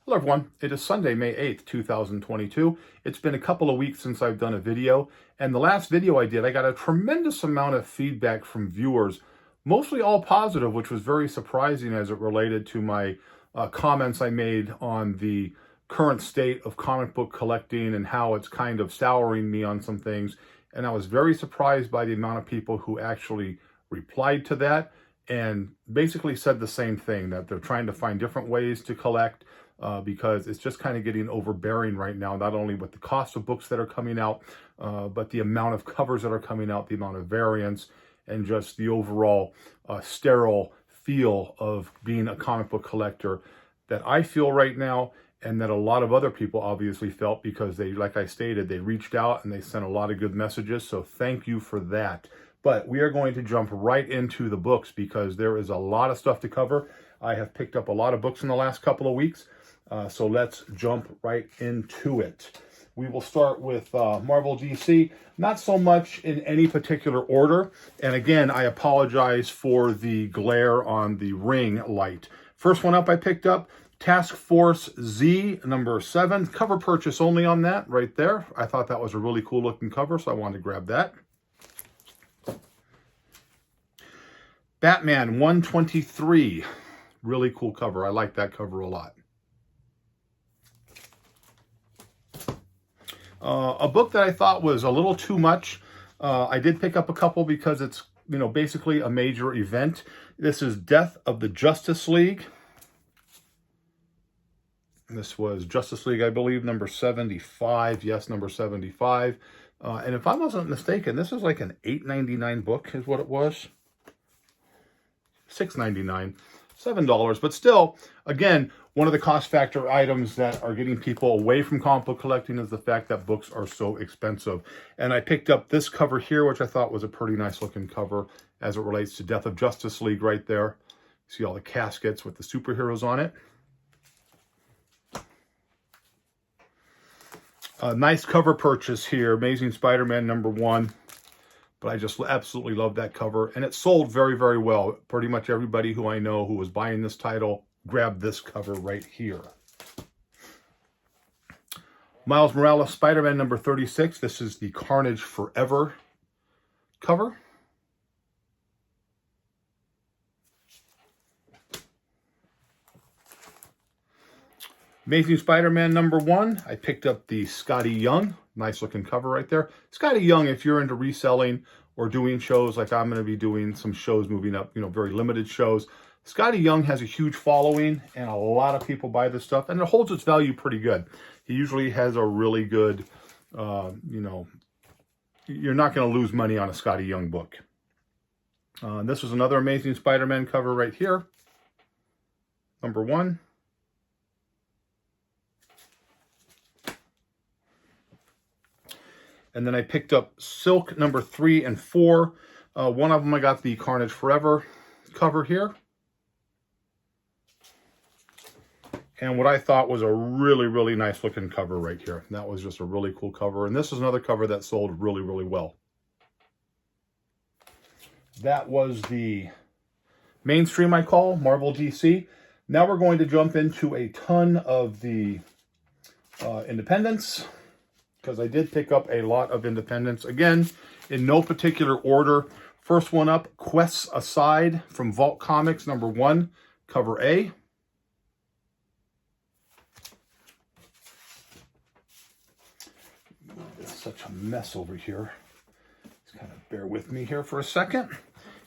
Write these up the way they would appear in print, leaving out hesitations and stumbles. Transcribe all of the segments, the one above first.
Hello everyone, it is Sunday, May 8th, 2022. It's been a couple of weeks since I've done a video, and the last video I did, I got a tremendous amount of feedback from viewers, mostly all positive, which was very surprising as it related to my comments I made on the current state of comic book collecting and how it's kind of souring me on some things. And I was very surprised by the amount of people who actually replied to that and basically said the same thing, that they're trying to find different ways to collect, because it's just kind of getting overbearing right now, not only with the cost of books that are coming out, but the amount of covers that are coming out, the amount of variants, and just the overall sterile feel of being a comic book collector that I feel right now, and that a lot of other people obviously felt, because they, like I stated, they reached out and they sent a lot of good messages. So thank you for that. But we are going to jump right into the books because there is a lot of stuff to cover. I have picked up a lot of books in the last couple of weeks. So let's jump right into it. We will start with Marvel DC, not so much in any particular order. And again, I apologize for the glare on the ring light. First one up I picked up, Task Force Z number 7, cover purchase only on that right there. I thought that was a really cool looking cover, so I wanted to grab that. Batman 123, really cool cover. I like that cover a lot. A book that I thought was a little too much. I did pick up a couple because it's, basically a major event. This is Death of the Justice League. This was Justice League, I believe, number 75. Yes, number 75. And if I wasn't mistaken, this is like an $8.99 book is what it was. $6.99. $7, but still, again, one of the cost factor items that are getting people away from comic book collecting is the fact that books are so expensive. And I picked up this cover here, which I thought was a pretty nice looking cover as it relates to Death of Justice League right there. See all the caskets with the superheroes on it. A nice cover purchase here, Amazing Spider-Man number 1. But I just absolutely love that cover. And it sold very, very well. Pretty much everybody who I know who was buying this title grabbed this cover right here. Miles Morales, Spider-Man number 36. This is the Carnage Forever cover. Amazing Spider-Man number 1. I picked up the Skottie Young. Nice looking cover right there. Skottie Young, if you're into reselling or doing shows, like I'm going to be doing some shows moving up, very limited shows. Skottie Young has a huge following and a lot of people buy this stuff, and it holds its value pretty good. He usually has a really good, you're not going to lose money on a Skottie Young book. This was another Amazing Spider-Man cover right here. Number 1. And then I picked up Silk number 3 and 4. One of them I got the Carnage Forever cover here. And what I thought was a really, really nice looking cover right here. That was just a really cool cover. And this is another cover that sold really, really well. That was the mainstream, I call, Marvel DC. Now we're going to jump into a ton of the independents, because I did pick up a lot of independents. Again, in no particular order. First one up, Quests Aside from Vault Comics number 1, cover A. It's such a mess over here. Just kind of bear with me here for a second.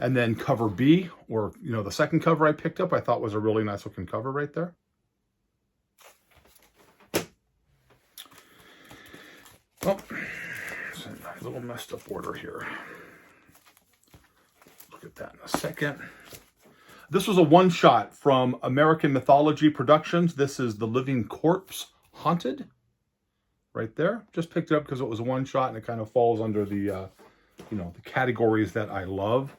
And then cover B, or, the second cover I picked up, I thought was a really nice looking cover right there. Oh, it's a little messed up order here. Look at that in a second. This was a one-shot from American Mythology Productions. This is The Living Corpse Haunted. Right there. Just picked it up because it was a one-shot and it kind of falls under the, the categories that I love.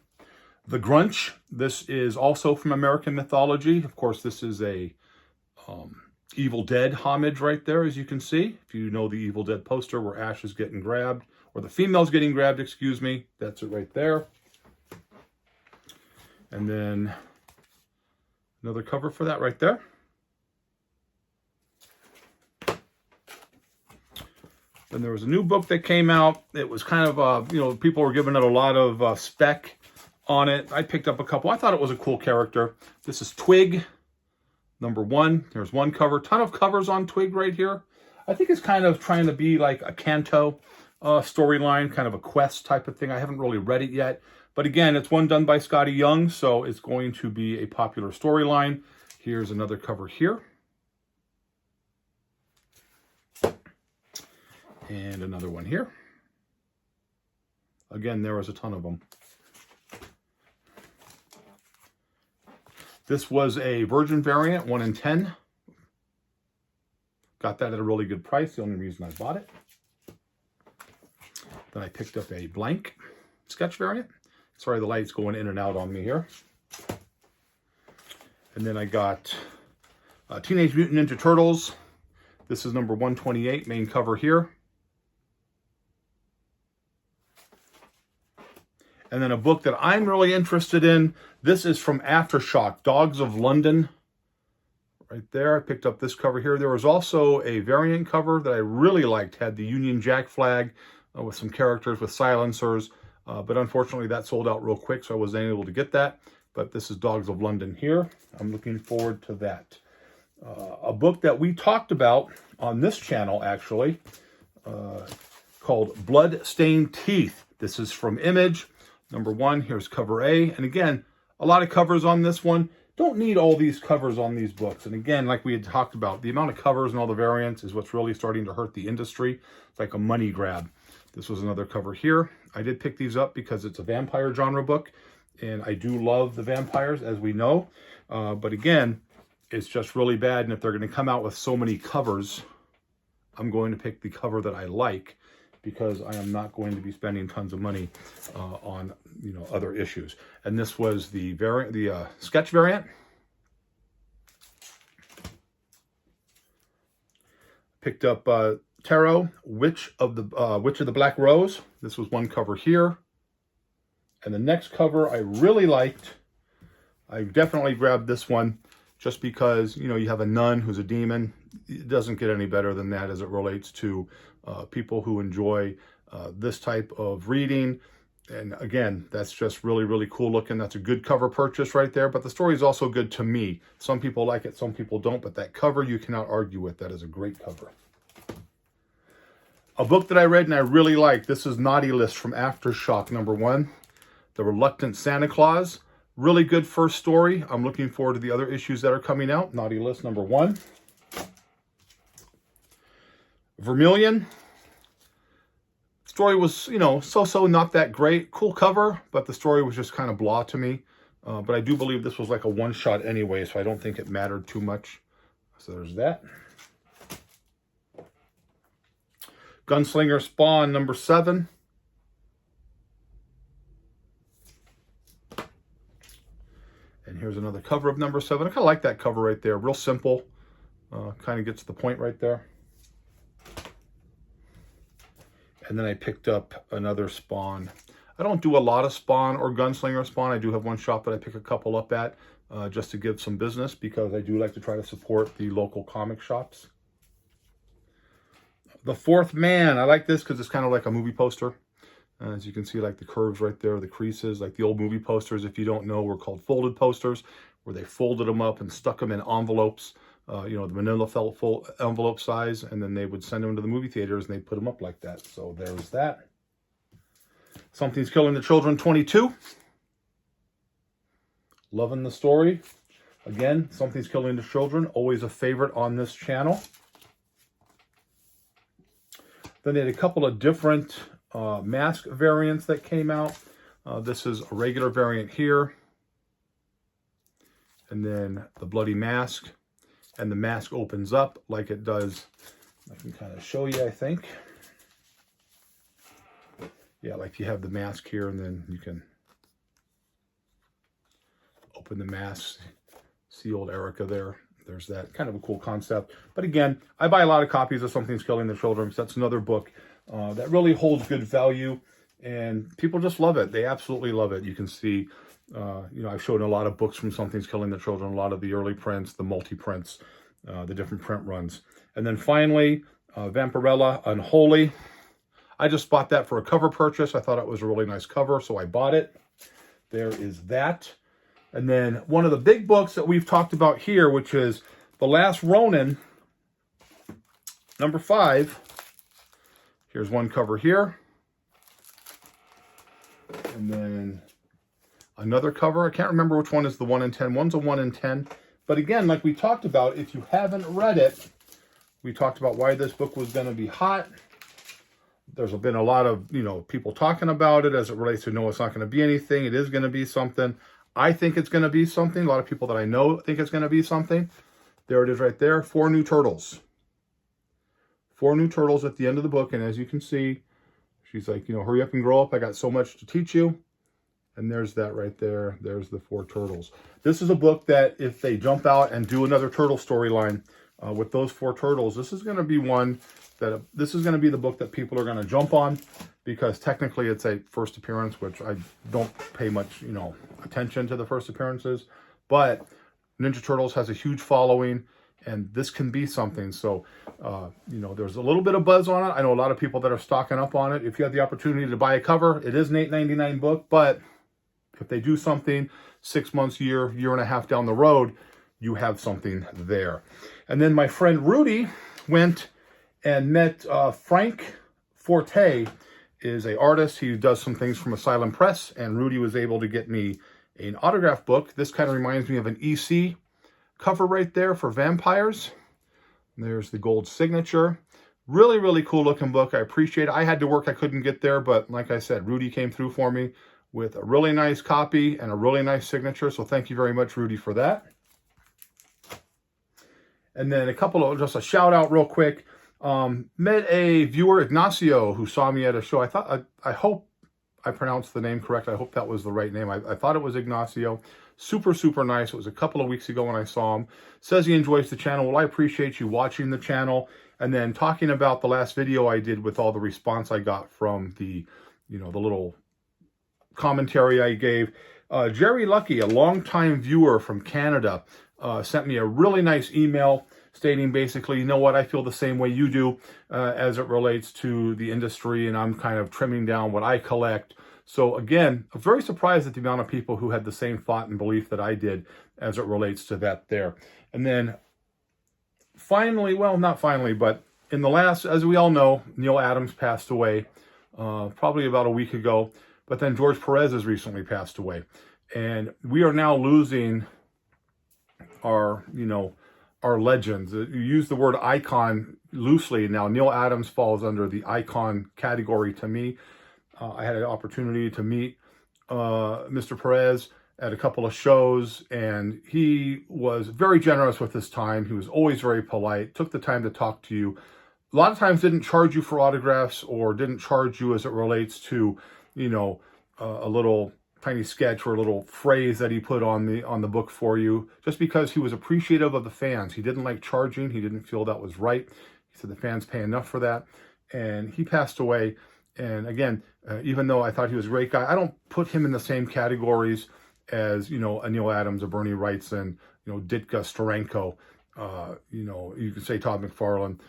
The Grunch. This is also from American Mythology. Of course, this is a Evil Dead homage right there, as you can see. If you know the Evil Dead poster where Ash is getting grabbed, or the female's getting grabbed, excuse me, that's it right there. And then another cover for that right there. Then there was a new book that came out. It was kind of, you know, people were giving it a lot of spec on it. I picked up a couple. I thought it was a cool character. This is Twig, #1. There's one cover. Ton of covers on Twig right here. I think it's kind of trying to be like a Kanto storyline, kind of a quest type of thing. I haven't really read it yet. But again, it's one done by Scotty Young, so it's going to be a popular storyline. Here's another cover here. And another one here. Again, there was a ton of them. This was a Virgin variant, 1 in 10. Got that at a really good price, the only reason I bought it. Then I picked up a blank sketch variant. Sorry, the light's going in and out on me here. And then I got Teenage Mutant Ninja Turtles. This is number 128, main cover here. And then a book that I'm really interested in. This is from Aftershock, Dogs of London. Right there, I picked up this cover here. There was also a variant cover that I really liked. Had the Union Jack flag with some characters with silencers. But unfortunately, that sold out real quick, so I wasn't able to get that. But this is Dogs of London here. I'm looking forward to that. A book that we talked about on this channel, actually, called Blood-Stained Teeth. This is from Image. #1, here's cover A. And again, a lot of covers on this one. Don't need all these covers on these books. And again, like we had talked about, the amount of covers and all the variants is what's really starting to hurt the industry. It's like a money grab. This was another cover here. I did pick these up because it's a vampire genre book. And I do love the vampires, as we know. But again, it's just really bad. And if they're going to come out with so many covers, I'm going to pick the cover that I like, because I am not going to be spending tons of money on, you know, other issues. And this was the variant, the sketch variant. Picked up Tarot, Witch of the Black Rose. This was one cover here. And the next cover I really liked. I definitely grabbed this one just because, you know, you have a nun who's a demon. It doesn't get any better than that as it relates to people who enjoy this type of reading. And again, that's just really, really cool looking. That's a good cover purchase right there. But the story is also good to me. Some people like it, some people don't. But that cover, you cannot argue with. That is a great cover. A book that I read and I really liked. This is Naughty List from Aftershock, #1. The Reluctant Santa Claus. Really good first story. I'm looking forward to the other issues that are coming out. Naughty List #1. Vermilion. Story was, you know, so-so, not that great. Cool cover, but the story was just kind of blah to me. But I do believe this was like a one-shot anyway, so I don't think it mattered too much. So there's that. Gunslinger Spawn #7. And here's another cover of #7. I kind of like that cover right there. Real simple. Kind of gets to the point right there. And then I picked up another Spawn. I don't do a lot of Spawn or Gunslinger Spawn. I do have one shop that I pick a couple up at just to give some business, because I do like to try to support the local comic shops. The Fourth Man. I like this because it's kind of like a movie poster. As you can see, like the curves right there, the creases, like the old movie posters, if you don't know, were called folded posters, where they folded them up and stuck them in envelopes. You know, the manila full envelope size, and then they would send them to the movie theaters and they'd put them up like that. So there's that. Something's Killing the Children 22. Loving the story. Again, Something's Killing the Children, always a favorite on this channel. Then they had a couple of different mask variants that came out. This is a regular variant here. And then the Bloody Mask. And the mask opens up like it does. I can kind of show you, I think. Yeah, like you have the mask here, and then you can open the mask. See old Erica there. There's that. Kind of a cool concept. But again, I buy a lot of copies of Something's Killing the Children, because that's another book that really holds good value. And people just love it. They absolutely love it. You can see, you know, I've shown a lot of books from Something's Killing the Children, a lot of the early prints, the multi-prints, the different print runs. And then finally, Vampirella Unholy. I just bought that for a cover purchase. I thought it was a really nice cover, so I bought it. There is that. And then one of the big books that we've talked about here, which is The Last Ronin, number 5. Here's one cover here. And then another cover. I can't remember which one is the 1 in 10. One's a 1 in 10. But again, like we talked about, if you haven't read it, we talked about why this book was going to be hot. There's been a lot of, people talking about it as it relates to, no, it's not going to be anything. It is going to be something. I think it's going to be something. A lot of people that I know think it's going to be something. There it is right there. 4 new turtles. 4 new turtles at the end of the book. And as you can see, she's like, hurry up and grow up. I got so much to teach you. And there's that right there. There's the 4 turtles. This is a book that if they jump out and do another turtle storyline with those 4 turtles, this is going to be one that this is going to be the book that people are going to jump on, because technically it's a first appearance, which I don't pay much, attention to the first appearances. But Ninja Turtles has a huge following, and this can be something. So, there's a little bit of buzz on it. I know a lot of people that are stocking up on it. If you have the opportunity to buy a cover, it is an $8.99 book, but if they do something 6 months, year and a half down the road, you have something there. And then my friend Rudy went and met Frank Forte, is an artist. He does some things from Asylum Press, and Rudy was able to get me an autograph book. This kind of reminds me of an EC cover right there for vampires. There's the gold signature. Really, really cool looking book. I appreciate it. I had to work. I couldn't get there, but like I said, Rudy came through for me with a really nice copy and a really nice signature. So thank you very much, Rudy, for that. And then just a shout out real quick. Met a viewer, Ignacio, who saw me at a show. I hope I pronounced the name correct. I hope that was the right name. I thought it was Ignacio. Super, super nice. It was a couple of weeks ago when I saw him. Says he enjoys the channel. Well, I appreciate you watching the channel. And then talking about the last video I did with all the response I got from the little commentary I gave. Jerry Lucky, a longtime viewer from Canada, sent me a really nice email stating basically, you know what, I feel the same way you do as it relates to the industry, and I'm kind of trimming down what I collect. So again, I'm very surprised at the amount of people who had the same thought and belief that I did as it relates to that there. And then finally, well, not finally, but in the last, as we all know, Neal Adams passed away probably about a week ago, but then George Perez has recently passed away. And we are now losing our legends. You use the word icon loosely. Now, Neal Adams falls under the icon category to me. I had an opportunity to meet Mr. Perez at a couple of shows, and he was very generous with his time. He was always very polite, took the time to talk to you. A lot of times didn't charge you for autographs or didn't charge you as it relates to, a little tiny sketch or a little phrase that he put on the book for you, just because he was appreciative of the fans. He didn't like charging. He didn't feel that was right. He said the fans pay enough for that. And he passed away. And again, even though I thought he was a great guy, I don't put him in the same categories as, a Neal Adams, a Bernie Wrightson, Ditka Steranko, you could say Todd McFarlane,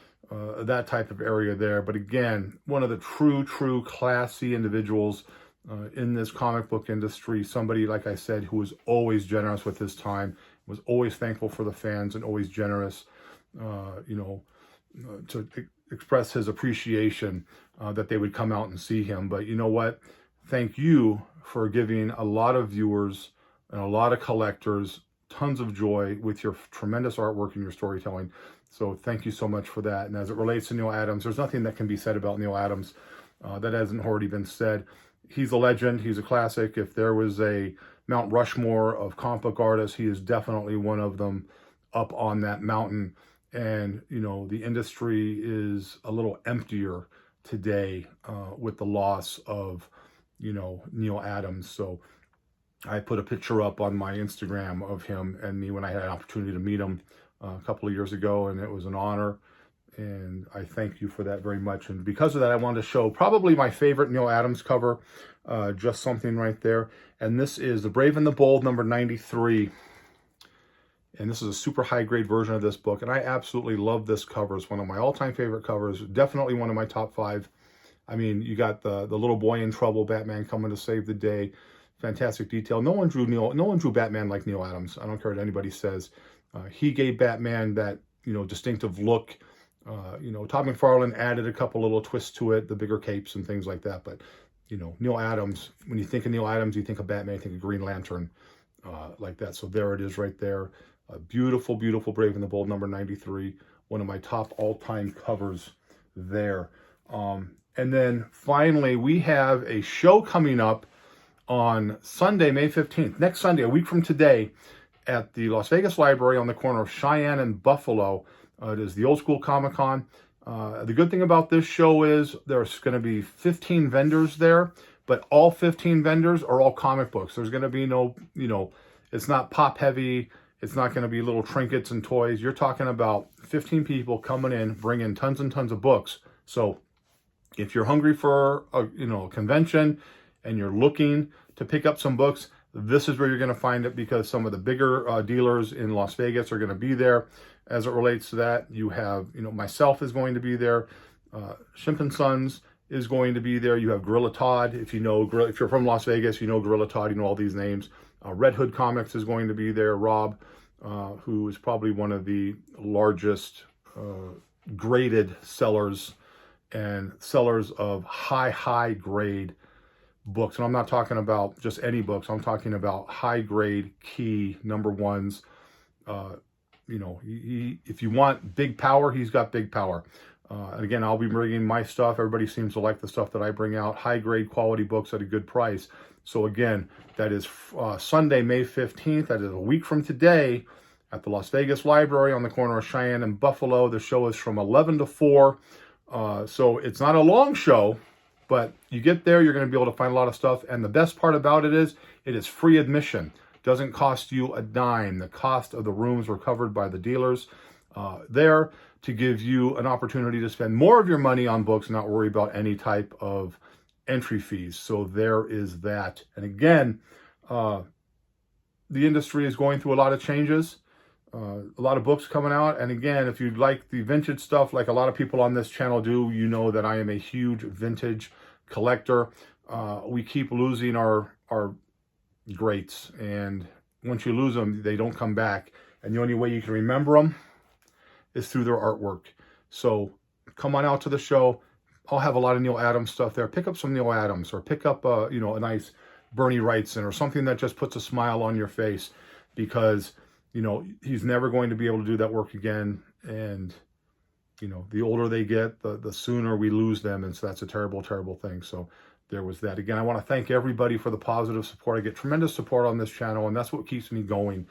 that type of area there. But again, one of the true classy individuals in this comic book industry, somebody, like I said, who was always generous with his time, was always thankful for the fans and always generous, to express his appreciation that they would come out and see him. But you know what? Thank you for giving a lot of viewers and a lot of collectors tons of joy with your tremendous artwork and your storytelling. So thank you so much for that. And as it relates to Neal Adams, there's nothing that can be said about Neal Adams that hasn't already been said. He's a legend. He's a classic. If there was a Mount Rushmore of comic book artists, he is definitely one of them up on that mountain. And, the industry is a little emptier today with the loss of, Neal Adams. So I put a picture up on my Instagram of him and me when I had an opportunity to meet him a couple of years ago, and it was an honor. And I thank you for that very much. And because of that, I wanted to show probably my favorite Neal Adams cover, just something right there. And this is The Brave and the Bold, number 93. And this is a super high grade version of this book. And I absolutely love this cover. It's one of my all-time favorite covers. Definitely one of my top 5. I mean, you got the little boy in trouble, Batman coming to save the day. Fantastic detail. No one drew Batman like Neal Adams. I don't care what anybody says. He gave Batman that, distinctive look. Todd McFarlane added a couple little twists to it, the bigger capes and things like that. But, Neal Adams, when you think of Neal Adams, you think of Batman, you think of Green Lantern, like that. So there it is right there. A beautiful, beautiful Brave and the Bold number 93. One of my top all-time covers there. And then finally, we have a show coming up on Sunday, May 15th, next Sunday, a week from today, at the Las Vegas Library on the corner of Cheyenne and Buffalo. It is the Old School Comic-Con. The good thing about this show is there's going to be 15 vendors there, but all 15 vendors are all comic books. There's going to be no, it's not pop heavy. It's not going to be little trinkets and toys. You're talking about 15 people coming in, bringing tons and tons of books. So if you're hungry for a convention and you're looking to pick up some books, this is where you're going to find it, because some of the bigger dealers in Las Vegas are going to be there. As it relates to that, you have, myself is going to be there. Shimp & Sons is going to be there. You have Gorilla Todd. If you're from Las Vegas, you know Gorilla Todd, you know all these names. Red Hood Comics is going to be there. Rob, who is probably one of the largest graded sellers and sellers of high grade books. And I'm not talking about just any books. I'm talking about high grade key number ones. If you want big power, he's got big power. And again, I'll be bringing my stuff. Everybody seems to like the stuff that I bring out. High grade quality books at a good price. So again, that is Sunday, May 15th. That is a week from today at the Las Vegas Library on the corner of Cheyenne and Buffalo. The show is from 11 to 4. So it's not a long show, but you get there, you're going to be able to find a lot of stuff. And the best part about it is free admission. Doesn't cost you a dime. The cost of the rooms were covered by the dealers there to give you an opportunity to spend more of your money on books and not worry about any type of entry fees. So there is that. And again, the industry is going through a lot of changes. A lot of books coming out. And again, if you like the vintage stuff, like a lot of people on this channel do, you know that I am a huge vintage collector. We keep losing our greats. And once you lose them, they don't come back. And the only way you can remember them is through their artwork. So come on out to the show. I'll have a lot of Neal Adams stuff there. Pick up some Neal Adams, or pick up a nice Bernie Wrightson, or something that just puts a smile on your face, because he's never going to be able to do that work again. And, the older they get, the sooner we lose them. And so that's a terrible, terrible thing. So there was that. Again, I want to thank everybody for the positive support. I get tremendous support on this channel, and that's what keeps me going.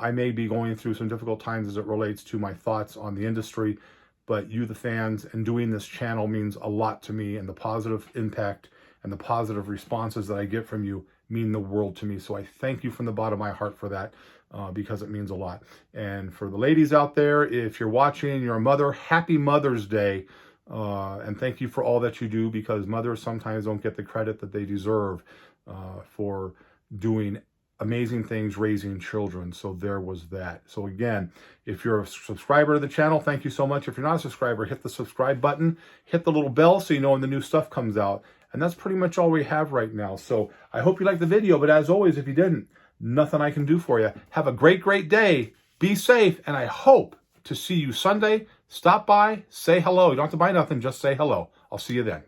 I may be going through some difficult times as it relates to my thoughts on the industry, but you, the fans, and doing this channel means a lot to me, and the positive impact and the positive responses that I get from you mean the world to me. So I thank you from the bottom of my heart for that, because it means a lot. And for the ladies out there, if you're watching, you're a mother, happy Mother's Day. And thank you for all that you do, because mothers sometimes don't get the credit that they deserve for doing amazing things, raising children. So there was that. So again, if you're a subscriber to the channel, thank you so much. If you're not a subscriber, hit the subscribe button, hit the little bell so you know when the new stuff comes out. And that's pretty much all we have right now. So I hope you liked the video, but as always, if you didn't, nothing I can do for you. Have a great, great day. Be safe, and I hope to see you Sunday. Stop by, say hello. You don't have to buy nothing, just say hello. I'll see you then.